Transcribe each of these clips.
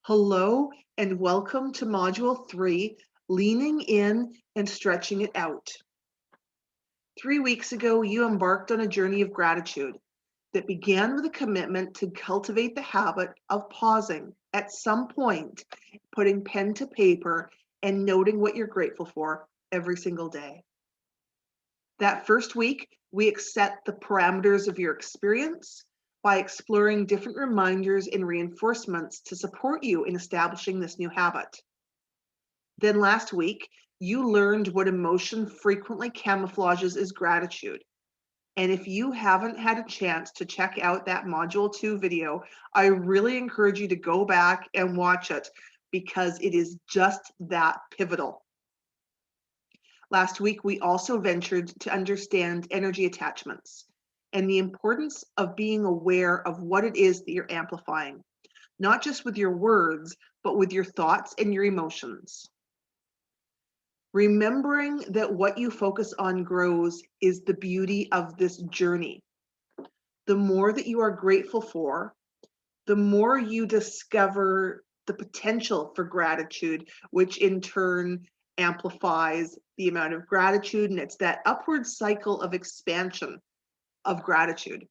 Hello and welcome to Module 3, Leaning In and Stretching It Out. 3 weeks ago, you embarked on a journey of gratitude that began with a commitment to cultivate the habit of pausing at some point, putting pen to paper, and noting what you're grateful for every single day. That first week, we set the parameters of your experience by exploring different reminders and reinforcements to support you in establishing this new habit. Then last week, you learned what emotion frequently camouflages as gratitude. And if you haven't had a chance to check out that Module 2 video, I really encourage you to go back and watch it because it is just that pivotal. Last week, we also ventured to understand energy attachments and the importance of being aware of what it is that you're amplifying, not just with your words, but with your thoughts and your emotions. Remembering that what you focus on grows is the beauty of this journey. The more that you are grateful for, the more you discover the potential for gratitude, which in turn amplifies the amount of gratitude. And it's that upward cycle of expansion of gratitude.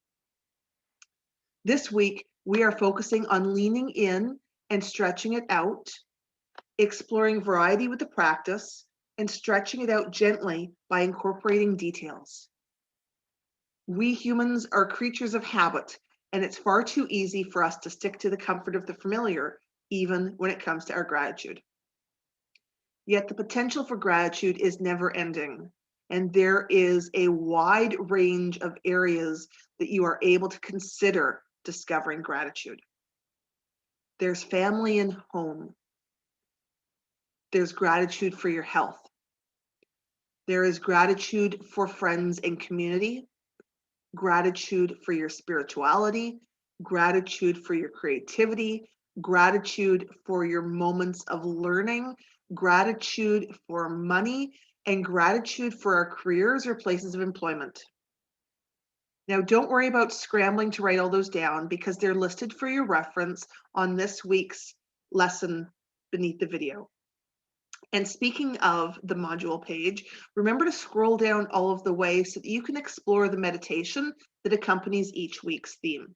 This week, we are focusing on leaning in and stretching it out, exploring variety with the practice, and stretching it out gently by incorporating details. We humans are creatures of habit, and it's far too easy for us to stick to the comfort of the familiar, even when it comes to our gratitude. Yet the potential for gratitude is never ending, and there is a wide range of areas that you are able to consider discovering gratitude. There's family and home. There's gratitude for your health. There is gratitude for friends and community, gratitude for your spirituality, gratitude for your creativity, gratitude for your moments of learning, gratitude for money, and gratitude for our careers or places of employment. Now, don't worry about scrambling to write all those down because they're listed for your reference on this week's lesson beneath the video. And speaking of the module page, remember to scroll down all of the way so that you can explore the meditation that accompanies each week's theme.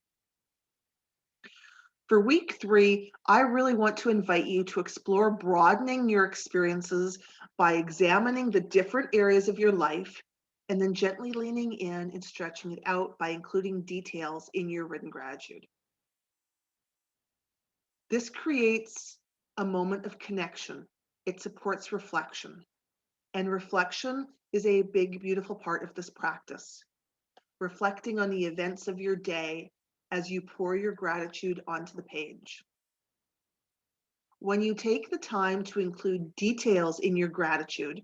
For week 3, I really want to invite you to explore broadening your experiences by examining the different areas of your life and then gently leaning in and stretching it out by including details in your written gratitude. This creates a moment of connection. It supports reflection. And reflection is a big, beautiful part of this practice. Reflecting on the events of your day as you pour your gratitude onto the page. When you take the time to include details in your gratitude,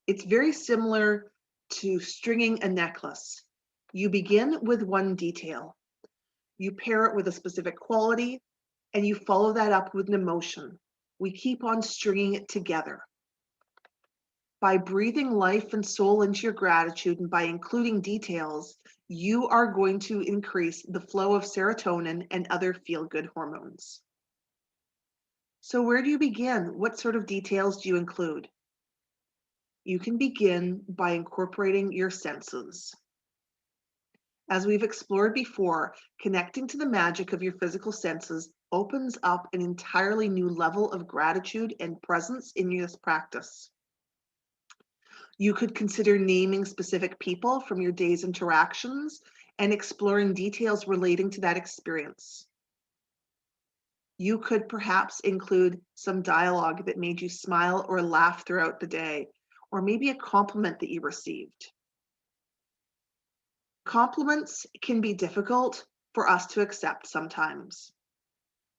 it's very similar to stringing a necklace. You begin with one detail. You pair it with a specific quality, and you follow that up with an emotion. We keep on stringing it together. By breathing life and soul into your gratitude and by including details, you are going to increase the flow of serotonin and other feel-good hormones. So where do you begin? What sort of details do you include? You can begin by incorporating your senses. As we've explored before, connecting to the magic of your physical senses opens up an entirely new level of gratitude and presence in this practice. You could consider naming specific people from your day's interactions and exploring details relating to that experience. You could perhaps include some dialogue that made you smile or laugh throughout the day, or maybe a compliment that you received. Compliments can be difficult for us to accept sometimes.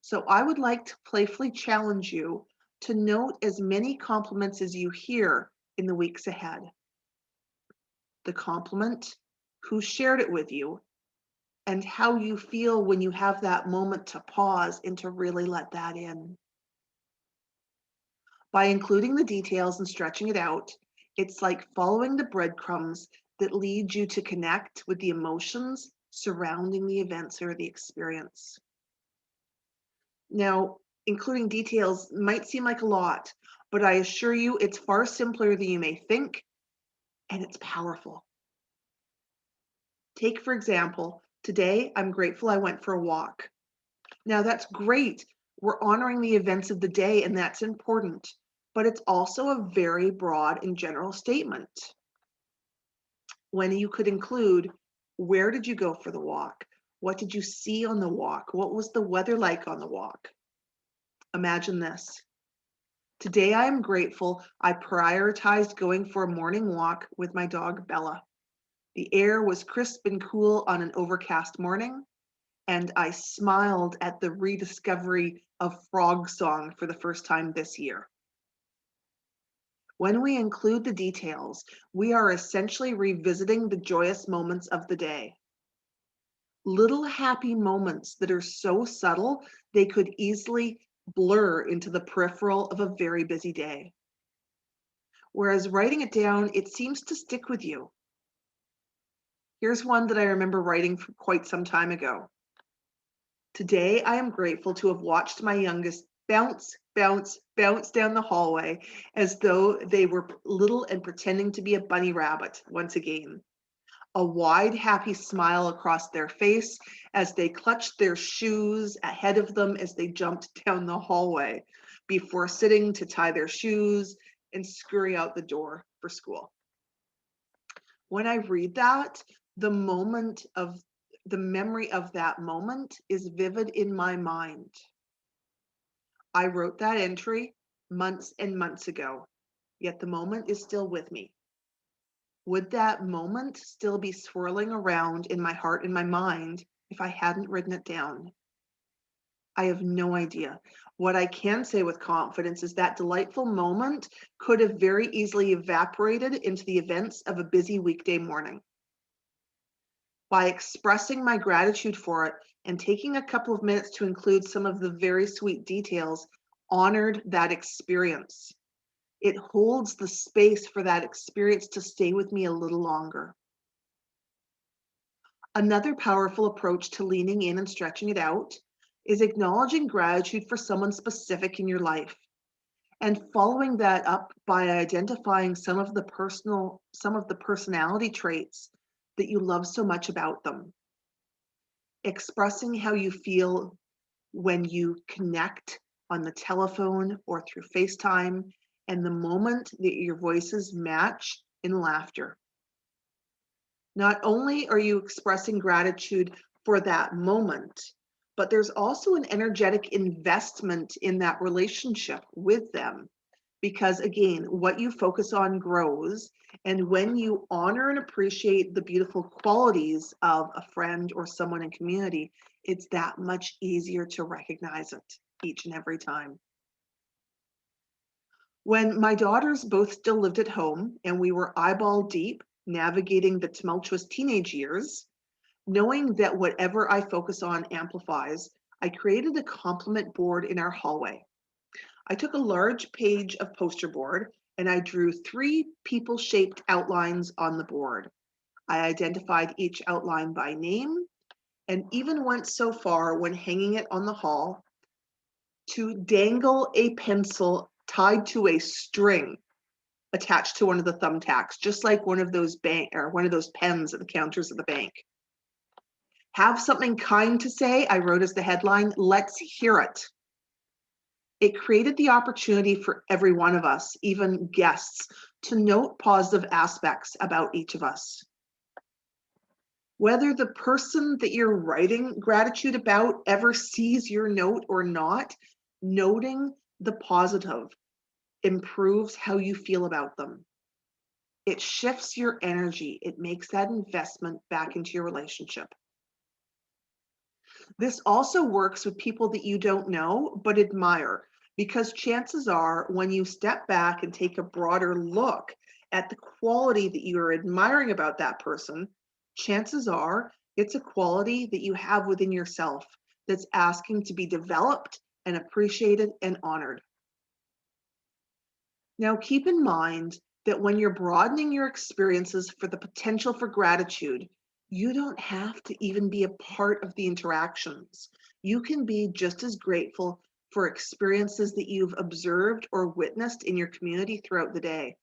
So I would like to playfully challenge you to note as many compliments as you hear in the weeks ahead. The compliment, who shared it with you, and how you feel when you have that moment to pause and to really let that in. By including the details and stretching it out, it's like following the breadcrumbs that lead you to connect with the emotions surrounding the events or the experience. Now, including details might seem like a lot, but I assure you it's far simpler than you may think, and it's powerful. Take, for example, today I'm grateful I went for a walk. Now, that's great. We're honoring the events of the day, and that's important, but it's also a very broad and general statement. When you could include, where did you go for the walk? What did you see on the walk? What was the weather like on the walk? Imagine this. Today, I am grateful I prioritized going for a morning walk with my dog, Bella. The air was crisp and cool on an overcast morning, and I smiled at the rediscovery of frog song for the first time this year. When we include the details, we are essentially revisiting the joyous moments of the day. Little happy moments that are so subtle, they could easily blur into the peripheral of a very busy day. Whereas writing it down, it seems to stick with you. Here's one that I remember writing from quite some time ago. Today, I am grateful to have watched my youngest bounce, bounce, bounce down the hallway as though they were little and pretending to be a bunny rabbit once again. A wide, happy smile across their face as they clutched their shoes ahead of them as they jumped down the hallway before sitting to tie their shoes and scurry out the door for school. When I read that, the memory of that moment is vivid in my mind. I wrote that entry months and months ago, yet the moment is still with me. Would that moment still be swirling around in my heart and my mind if I hadn't written it down? I have no idea. What I can say with confidence is that delightful moment could have very easily evaporated into the events of a busy weekday morning. By expressing my gratitude for it and taking a couple of minutes to include some of the very sweet details, honored that experience. It holds the space for that experience to stay with me a little longer. Another powerful approach to leaning in and stretching it out is acknowledging gratitude for someone specific in your life and following that up by identifying some of the personality traits that you love so much about them. Expressing how you feel when you connect on the telephone or through FaceTime, and the moment that your voices match in laughter. Not only are you expressing gratitude for that moment, but there's also an energetic investment in that relationship with them. Because again, what you focus on grows. And when you honor and appreciate the beautiful qualities of a friend or someone in community, it's that much easier to recognize it each and every time. When my daughters both still lived at home and we were eyeball deep navigating the tumultuous teenage years, knowing that whatever I focus on amplifies, I created a compliment board in our hallway. I took a large page of poster board and I drew 3 people-shaped outlines on the board. I identified each outline by name and even went so far when hanging it on the hall to dangle a pencil tied to a string attached to one of the thumbtacks, just like one of those pens at the counters of the bank. Have something kind to say, I wrote as the headline, let's hear it. It created the opportunity for every one of us, even guests, to note positive aspects about each of us. Whether the person that you're writing gratitude about ever sees your note or not, noting the positive improves how you feel about them. It shifts your energy. It makes that investment back into your relationship. This also works with people that you don't know but admire, because chances are when you step back and take a broader look at the quality that you are admiring about that person, chances are it's a quality that you have within yourself that's asking to be developed and appreciated and honored. Now, keep in mind that when you're broadening your experiences for the potential for gratitude, you don't have to even be a part of the interactions. You can be just as grateful for experiences that you've observed or witnessed in your community throughout the day.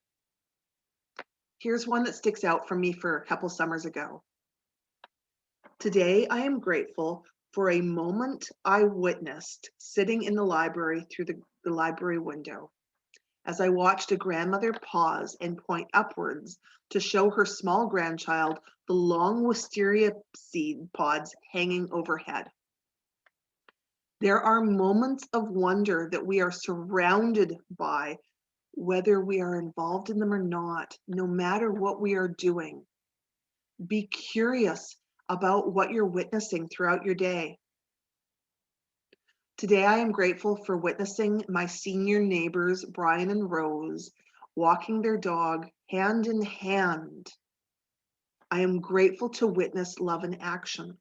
Here's one that sticks out for me for a couple summers ago. Today, I am grateful for a moment I witnessed sitting in the library through the library window as I watched a grandmother pause and point upwards to show her small grandchild the long wisteria seed pods hanging overhead. There are moments of wonder that we are surrounded by, whether we are involved in them or not, no matter what we are doing. Be curious about what you're witnessing throughout your day. Today, I am grateful for witnessing my senior neighbors, Brian and Rose, walking their dog hand in hand. I am grateful to witness love in action.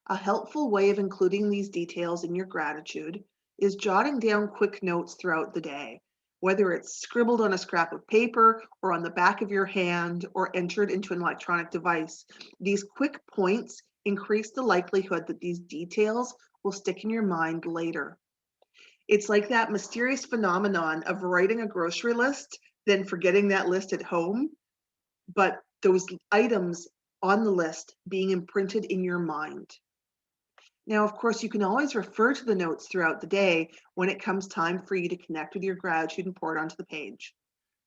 A helpful way of including these details in your gratitude is jotting down quick notes throughout the day, whether it's scribbled on a scrap of paper or on the back of your hand or entered into an electronic device. These quick points increase the likelihood that these details will stick in your mind later. It's like that mysterious phenomenon of writing a grocery list, then forgetting that list at home, but those items on the list being imprinted in your mind. Now, of course, you can always refer to the notes throughout the day when it comes time for you to connect with your gratitude and pour it onto the page,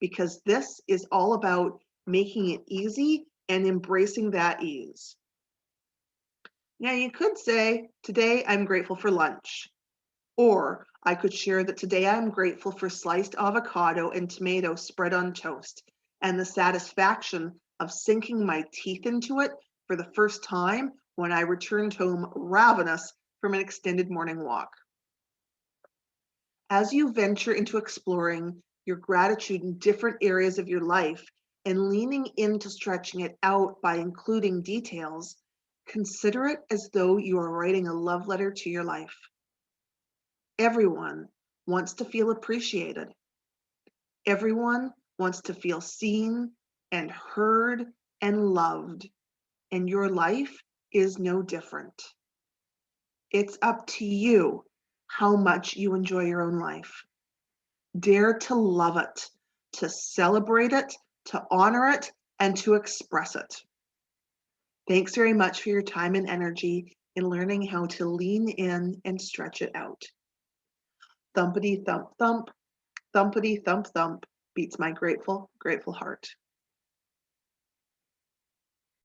because this is all about making it easy and embracing that ease. Now, you could say, today I'm grateful for lunch, or I could share that today I'm grateful for sliced avocado and tomato spread on toast and the satisfaction of sinking my teeth into it for the first time when I returned home ravenous from an extended morning walk. As you venture into exploring your gratitude in different areas of your life and leaning into stretching it out by including details, consider it as though you are writing a love letter to your life. Everyone wants to feel appreciated. Everyone wants to feel seen and heard and loved, and your life is no different. It's up to you how much you enjoy your own life. Dare to love it, to celebrate it, to honor it, and to express it. Thanks very much for your time and energy in learning how to lean in and stretch it out. Thumpity thump thump, thumpity thump thump beats my grateful, grateful heart.